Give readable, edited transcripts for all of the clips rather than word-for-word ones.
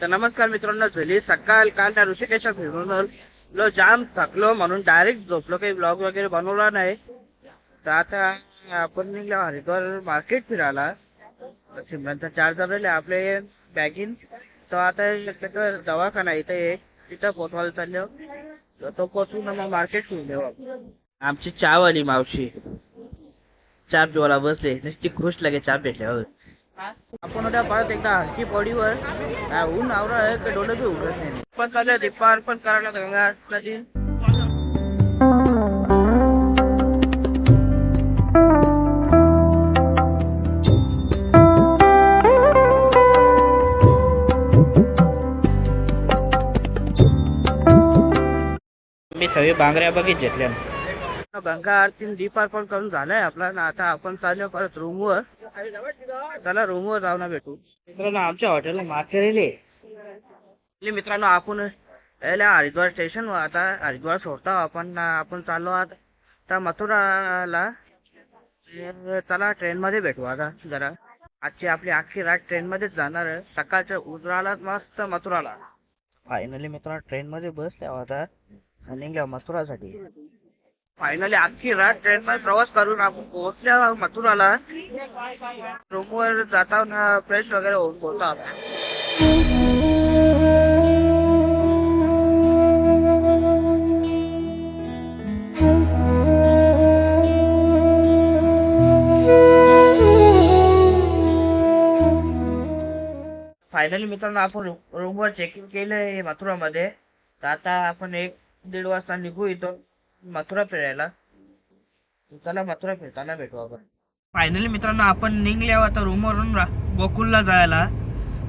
तर नमस्कार मित्रांनो, झाली सकाळ. काल त्या ऋषिकेशला फिरून आलो, जाम थकलो म्हणून डायरेक्ट झोपलो, काही ब्लॉग वगैरे बनवला नाही. तर आता आपण निघलो हरिद्वार मार्केट फिरायला. सिमरनचा चार्जर राहिले आपले बॅगिन. तो आता दवाखाना इथे एक तिथं पोचवायला चाललो. तो पोचून मग मार्केट फिरलो. आमची चहावाली मावशी चहा पिवायला बसले, नुसती खुश लगे चहा भेटल्यावर. आपण उद्या परत एकदा हलकी बॉडीवर ऊन आवरा आहे तर डोलं बी उघडत नाही. पण चालू दीपार्पण करायला गंगा नदी. मी सगळे बांगड्या बघित घेतल्या. गंगा आरती दीपार्पण करून झालंय आपला ना. आता आपण चाललो परत रूमवर. चला रूमवर जाऊ ना भेटू. मित्रांनो, आमच्या हॉटेलला माथेरेले मित्रांनो, आपण हरिद्वार स्टेशन वर आता हरिद्वार सोडता आपण चाललो आता मथुराला. चला ट्रेन मध्ये भेटू आता. जरा आजची आपली अख्खी रात ट्रेन मध्येच जाणार आहे. सकाळच्या उजळाला मस्त मथुराला. फायनली मित्रांनो ट्रेन मध्ये बसल्या आता निघल्या मथुरासाठी. फायनली अख्खी रात ट्रेन मध्ये प्रवास करून आपण पोहोचल्या मथुराला. रूमवर जाताना फ्रेश वगैरे होऊन बोलतो आपण. फायनली मित्रांनो आपण रूमवर चेक इन केलंय मथुरामध्ये. तर आता आपण 1-1:30 वाजता निघू इथून मथुरा फिरायला. चला मथुरा फिरताना भेटू आपण. फायनली मित्रांनो आपण निघल्यावर आता रूमवरून गोकुलला जायला.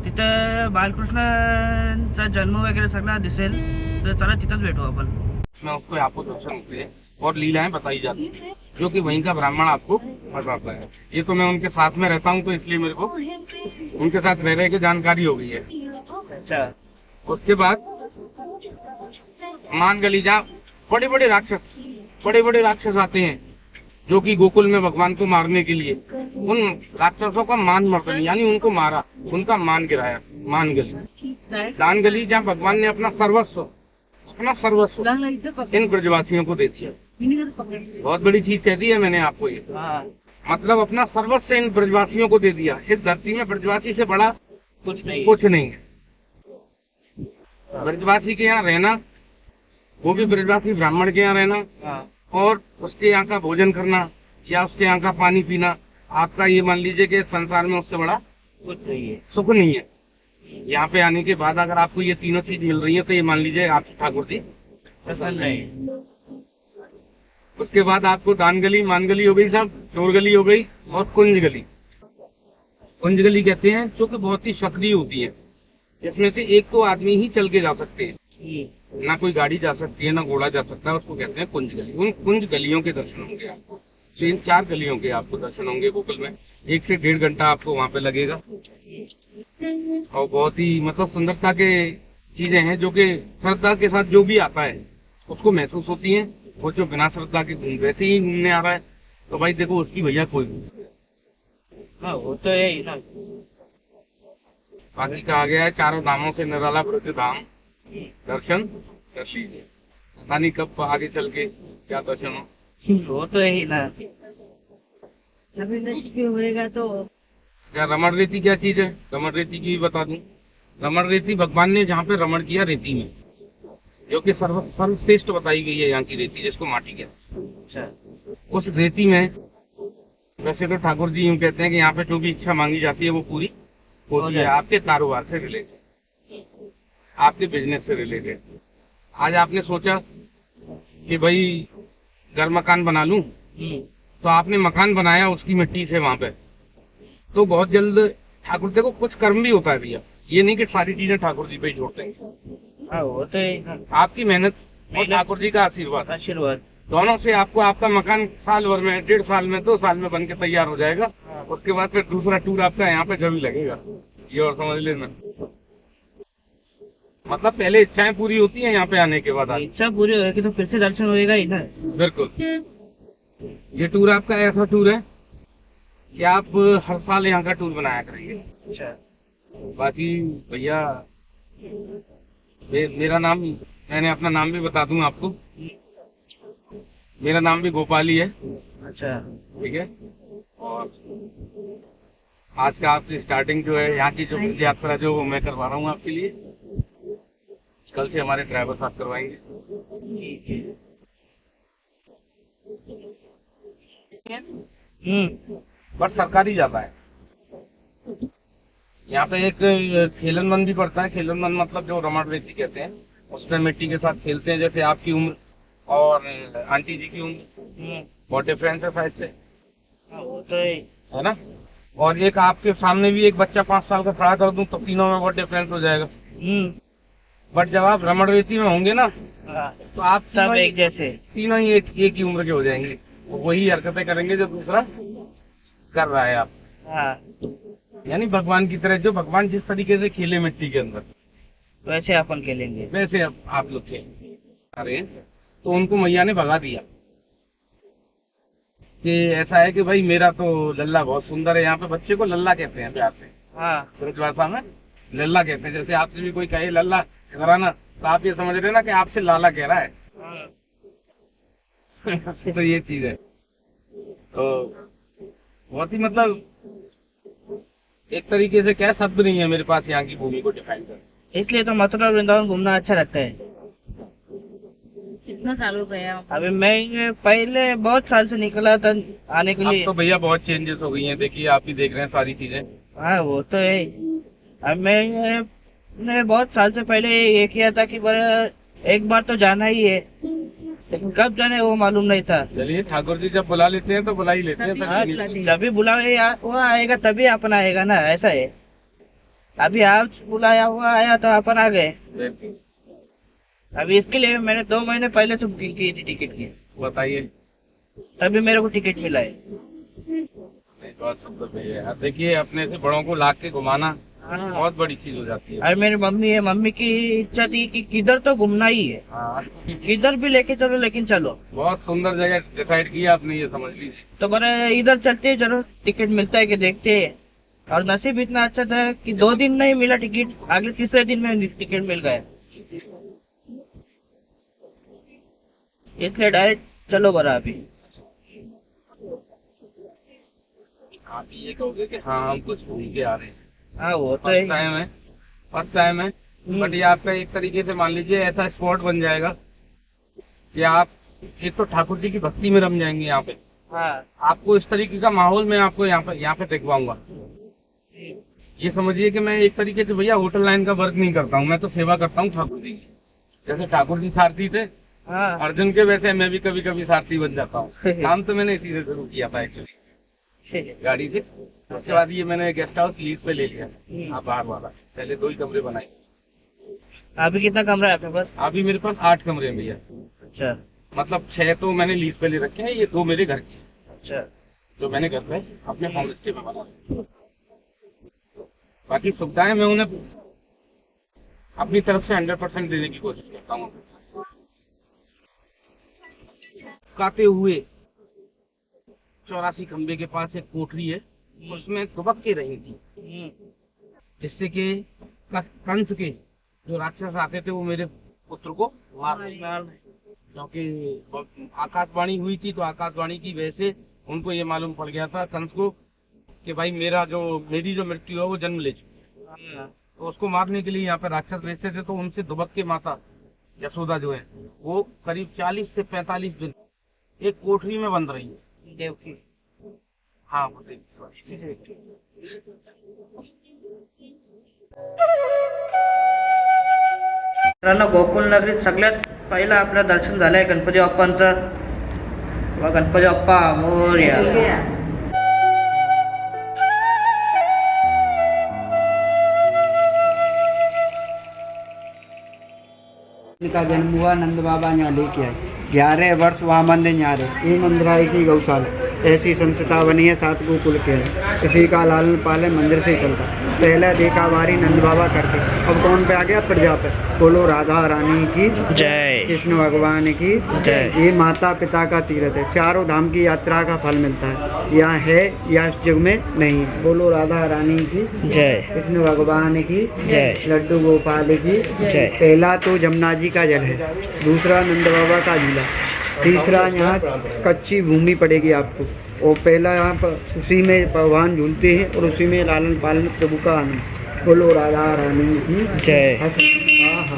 तिथं बालकृष्णचा जन्म वगैरे सगळा दिसेल. तर चला तिथंच भेटू आपण. मैं उसको आपको दर्शन होते हैं और लीलाएं बताई जाती है जो कि वहीं का ब्राह्मण आपको बताता है. ये तो मैं उनके साथ में रहता हूँ तो इसलिए मेरे को उनके साथ रह के जानकारी हो गई है. अच्छा. उसके बाद मान गली जा बड़े बड़े राक्षस आते हैं जो कि गोकुल में भगवान को मारने के लिए. उन राक्षसों का मान मर्दन यानी उनको मारा, उनका मान गिराया. मान गली दान गली जहाँ भगवान ने अपना सर्वस्व इन ब्रजवासियों को दे दिया. बहुत बड़ी चीज कह दी है मैंने आपको ये. मतलब अपना सर्वस्व इन ब्रजवासियों को दे दिया. इस धरती में ब्रजवासी से बड़ा कुछ नहीं है. ब्रजवासी के यहाँ रहना, वो भी ब्रजवासी ब्राह्मण के यहाँ रहना और उसके यहाँ का भोजन करना या उसके यहाँ का पानी पीना, आपका ये मान लीजिए कि संसार में उससे बड़ा कुछ नहीं है, सुख नहीं है. यहाँ पे आने के बाद अगर आपको ये तीनों चीज मिल रही है तो ये मान लीजिए आप ठाकुर जी प्रसन्न है. उसके बाद आपको दान गली, मान गली हो गई साहब, चोर गली हो गई और कुंज गली. कुंज गली कहते हैं जो कि बहुत ही सक्रिय होती है. इसमें से एक तो आदमी ही चल के जा सकते हैं, ना कोई गाड़ी जा सकती है ना घोड़ा जा सकता है. उसको कहते हैं कुंज गली. उन कुंज गलियों के दर्शन होंगे आपको. 3-4 गलियों के आपको दर्शन होंगे गोकुल में. 1 से 1.5 घंटा आपको वहाँ पे लगेगा. और बहुत ही मतलब सुंदरता के चीजें हैं जो कि श्रद्धा के साथ जो भी आता है उसको महसूस होती है. वो जो बिना श्रद्धा के वैसे ही घूमने आ रहा है तो भाई देखो उसकी भैया कोई वो तो है ही ना. बाकी कहा गया है 4 धामों से निराला ब्रज धाम दर्शन कर लीजिए. पता नहीं कब आगे चल के क्या दर्शन हो. वो तो है ही ना. अभी नष्ट होएगा तो क्या रमण रेती क्या चीज है? रमण रेती की भी बता दूं. रमण रेती भगवान ने जहाँ पे रमण किया रेती में, जो कि सर्वश्रेष्ठ बताई गई है यहाँ की रेती, जिसको माटी कहते हैं. अच्छा. उस रेती में वैसे तो ठाकुर जी यूँ कहते हैं कि यहाँ पे जो भी इच्छा मांगी जाती है वो पूरी होती है. आपके कारोबार से रिलेटेड, आपके बिजनेस से रिलेटेड. आज आपने सोचा कि भाई घर मकान बना लूं, तो आपने मकान बनाया उसकी मिट्टी से वहां पे, तो बहुत जल्द ठाकुर देखो कुछ कर्म भी होता है भैया. ये नहीं कि सारी चीजें ठाकुर जी पे ही छोड़ देंगे. वो तो है. आपकी मेहनत और ठाकुर जी का आशीर्वाद दोनों से आपको आपका मकान साल भर में, 1.5 साल में, 2 साल में बन के तैयार हो जाएगा. उसके बाद फिर दूसरा टूर आपका यहाँ पे जरूर लगेगा. ये और समझ लेना. मतलब पहले इच्छाएं पूरी होती हैं यहाँ पे आने के बाद. इच्छा पूरी होगी तो फिर से दर्शन होएगा ही ना. बिल्कुल. ये टूर आपका ऐसा टूर है कि आप हर साल यहाँ का टूर बनाया करेंगे. अच्छा. बाकी भैया मेरा नाम, मैंने अपना नाम भी बता दूं आपको, मेरा नाम भी गोपाली है। अच्छा। ठीक है। और आज का आपकी स्टार्टिंग जो है यहाँ की जो ब्रिज यात्रा जो मैं करवा रहा हूँ आपके लिए, कल से हमारे ड्राइवर साथ करवाएंगे। बट सरकारी जाता है। यहाँ पे एक खेलन मन भी पड़ता है। खेलन मन मतलब जो रमण रेती कहते हैं, उसमें मिट्टी के साथ खेलते हैं। जैसे आपकी उम्र और आंटी जी की उम्र बहुत डिफरेंस है शायद से, वो तो है ना। और एक आपके सामने भी एक बच्चा 5 साल का खड़ा कर दूं तो तीनों में बहुत डिफरेंस हो जाएगा। बट जब आप रमण रेती में होंगे ना, तो आप सब एक जैसे, तीनों ही एक ही उम्र के हो जाएंगे। तो वही हरकतें करेंगे जो दूसरा कर रहा है आप। यानी भगवान की तरह, जो भगवान जिस तरीके से खेले मिट्टी के अंदर, वैसे अपन खेलेंगे। वैसे अब आप लोग खेल। अरे तो उनको मैया ने भगा दिया कि ऐसा है कि भाई मेरा तो लल्ला बहुत सुंदर है। यहाँ पे बच्चे को लल्ला कहते हैं प्यार से, ब्रज भाषा में लल्ला कहते हैं। जैसे आपसे भी कोई कहे लल्ला इधर आना, तो आप ये समझ रहे ना कि आपसे लाला कह रहा है। तो ये चीज है। तो बहुत ही मतलब एक तरीके से क्या शब्द नहीं है मेरे पास यहाँ की भूमि को डिफाइन कर। इसलिए तो मथुरा वृंदावन घूमना अच्छा लगता है। कितना साल हो गया? अभी मैं पहले बहुत साल से निकला था आने के लिए। अब तो भैया बहुत चेंजेस हो गई हैं। देखिए आप भी देख रहे हैं सारी चीजें। हाँ वो तो है। अब मैंने बहुत साल से पहले ये किया था कि एक बार तो जाना ही है, लेकिन कब जाने वो मालूम नहीं था। चलिए ठाकुर जी जब बुला लेते हैं तो बुला ही लेते हैं। जब बुलाए वो आएगा तभी अपन आएगा ना, ऐसा है। अभी आप बुलाया हुआ आया तो अपन आ गए। अभी इसके लिए मैंने 2 महीने पहले से बुकिंग की थी टिकट की। बताइए। तभी मेरे को टिकट मिला है। बहुत सुंदर भैया। देखिए अपने से बड़ों को लाके घुमाना बहुत बड़ी चीज हो जाती है। अरे मेरी मम्मी है, मम्मी की इच्छा थी कि किधर तो घूमना ही है। किधर भी लेके चलो, लेकिन चलो। बहुत सुंदर जगह डिसाइड किया आपने, ये समझ लीजिए। तो बड़े इधर चलते हैं, चलो टिकट मिलता है कि देखते हैं। और नसीब इतना अच्छा था कि 2 दिन नहीं मिला टिकट, अगले तीसरे दिन में टिकट मिल गया। इसलिए डायरेक्ट चलो बरा। अभी आप ये कहोगे कि हाँ हम कुछ घूम के आ रहे हैं। हाँ वो तो फर्स्ट टाइम है, फर्स्ट टाइम है। बट ये आपका एक तरीके से मान लीजिए ऐसा स्पॉट बन जाएगा कि आप एक तो ठाकुर जी की भक्ति में रम जाएंगे। यहाँ पे आपको इस तरीके का माहौल मैं आपको यहाँ पे दिखवाऊंगा। ये समझिए कि मैं एक तरीके से भैया होटल लाइन का वर्क नहीं करता हूँ, मैं तो सेवा करता हूँ ठाकुर जी की। जैसे ठाकुर जी सारथी थे अर्जुन के, वैसे मैं भी कभी कभी सारथी बन जाता हूँ। काम तो मैंने इसी से शुरू किया था एक्चुअली, गाड़ी से। उसके बाद ये मैंने गेस्ट हाउस लीज पे ले लिया बाहर वाला। पहले 2 ही कमरे बनाए। अभी कितना कमरा है आपके पास? अभी मेरे पास 8 कमरे हैं भैया। अच्छा। मतलब 6 तो मैंने लीज पे ले रखे हैं, ये 2 मेरे घर के। अच्छा। जो मैंने घर पे अपने होम स्टे में बना। बाकी सुविधाएं मैं उन्हें अपनी तरफ से 100% देने की कोशिश करता हूँ। काते हुए 84 खंबे के पास एक कोठरी है, उसमें दुबक के रही थी, जिससे कि कंस के जो राक्षस आते थे वो मेरे पुत्र को मार, क्योंकि आकाशवाणी हुई थी। तो आकाशवाणी की वजह से उनको ये मालूम पड़ गया था कंस को कि भाई मेरी जो मृत्यु है वो जन्म ले चुकी है। तो उसको मारने के लिए यहाँ पे राक्षस भेजते थे। तो उनसे दुबक के माता यशोदा जो है वो करीब 40 से 45 दिन एक कोठरी में बंद रही है। देव की। हाँ वो मित्रांनो, गोकुळ नगरीत सगळ्यात पहिला आपलं दर्शन झालंय गणपती बाप्पांचं. गणपती बाप्पा मोरया. इनका जन्म हुआ नंद बाबा यहाँ लेके आए। 11 वर्ष वहाँ मंदिर यहाँ रहे। ये मंदिर आई थी गौशाला। ऐसी संस्था बनी है 7 गोकुल के लिए। इसी का लालन पालन मंदिर से ही चलता। पहले देखा बारी नंद बाबा करते, अब कौन पे आ गया? प्रजा पे। बोलो राधा रानी की जय. कृष्ण भगवान की जय। ये माता पिता का तीर्थ है, चारों धाम की यात्रा का फल मिलता है, यहाँ है या इस युग में नहीं है। बोलो राधा रानी की जय कृष्ण भगवान की जय लड्डू गोपाल की जय। पहला तो जमुना जी का जल है, दूसरा नंद बाबा का झूला, तीसरा यहाँ कच्ची भूमि पड़ेगी आपको, और पहला यहाँ पर उसी में भगवान झूलते हैं और उसी में लालन पालन प्रभु का आनंद। बोलो राधा रानी की जय। आहा।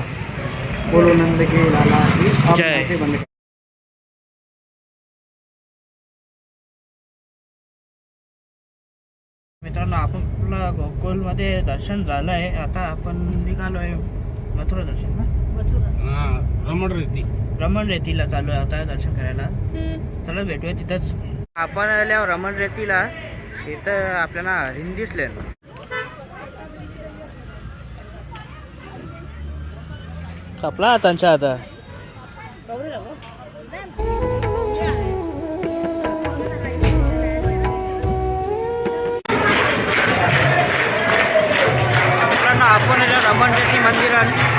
बोलो नंद के लाला की। अब जय। ऐसे बंद कर। मित्रांनो, आपला गोकुलमध्ये दर्शन झालं आहे, आता आपण निघालोय मथुरा दर्शन ना, हाँ, रमण रहती। रमण रेतीला चालू आहे आता दर्शन करायला. चला भेटूया तिथंच. आपण आल्यावर रमण रेतीला इथं आपल्याला हरिण दिसले. कपला त्यांच्या आता आपण रमण रेती मंदिरात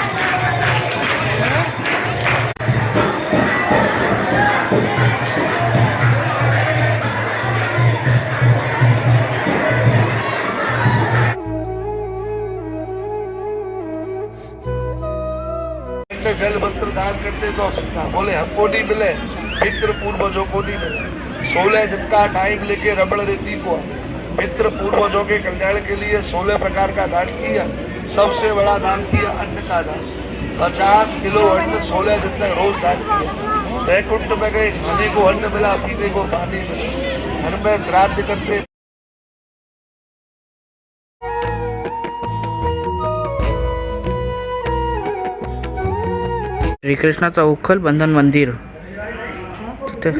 जल वस्त्र दान करते तो बोले हम कोटी मिले, मित्र पूर्वजों कोटी मिले। 16 दिन का टाइम लेके रमण रेती को मित्र पूर्वजों के कल्याण के लिए 16 प्रकार का दान किया। सबसे बड़ा दान किया अन्न का दान, 50 किलो अन्न 16 दिन तक रोज दान किया। वैकुंठ में गए, खाने को अन्न मिला, पीने को पानी मिला। घर में श्राद्ध करते श्रीकृष्णाचा उखल बंधन मंदिर. तिथे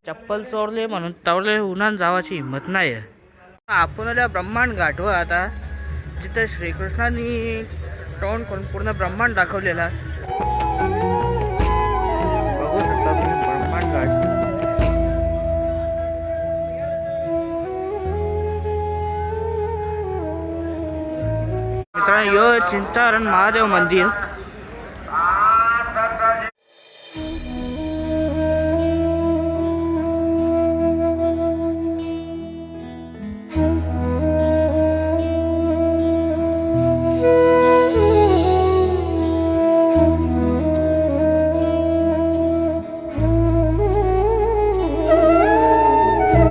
चप्पल चोरले म्हणून तवले उन्हान जावाची हिंमत नाही. आपण आल्या ब्रह्मांड घाटवर आता, जिथे श्रीकृष्णांनी टॉन करून पूर्ण ब्रह्मांड दाखवलेला. बघू शकता तुम्ही ब्रह्मांड घाट. मित्रांनो, यो चिंतारण महादेव मंदिर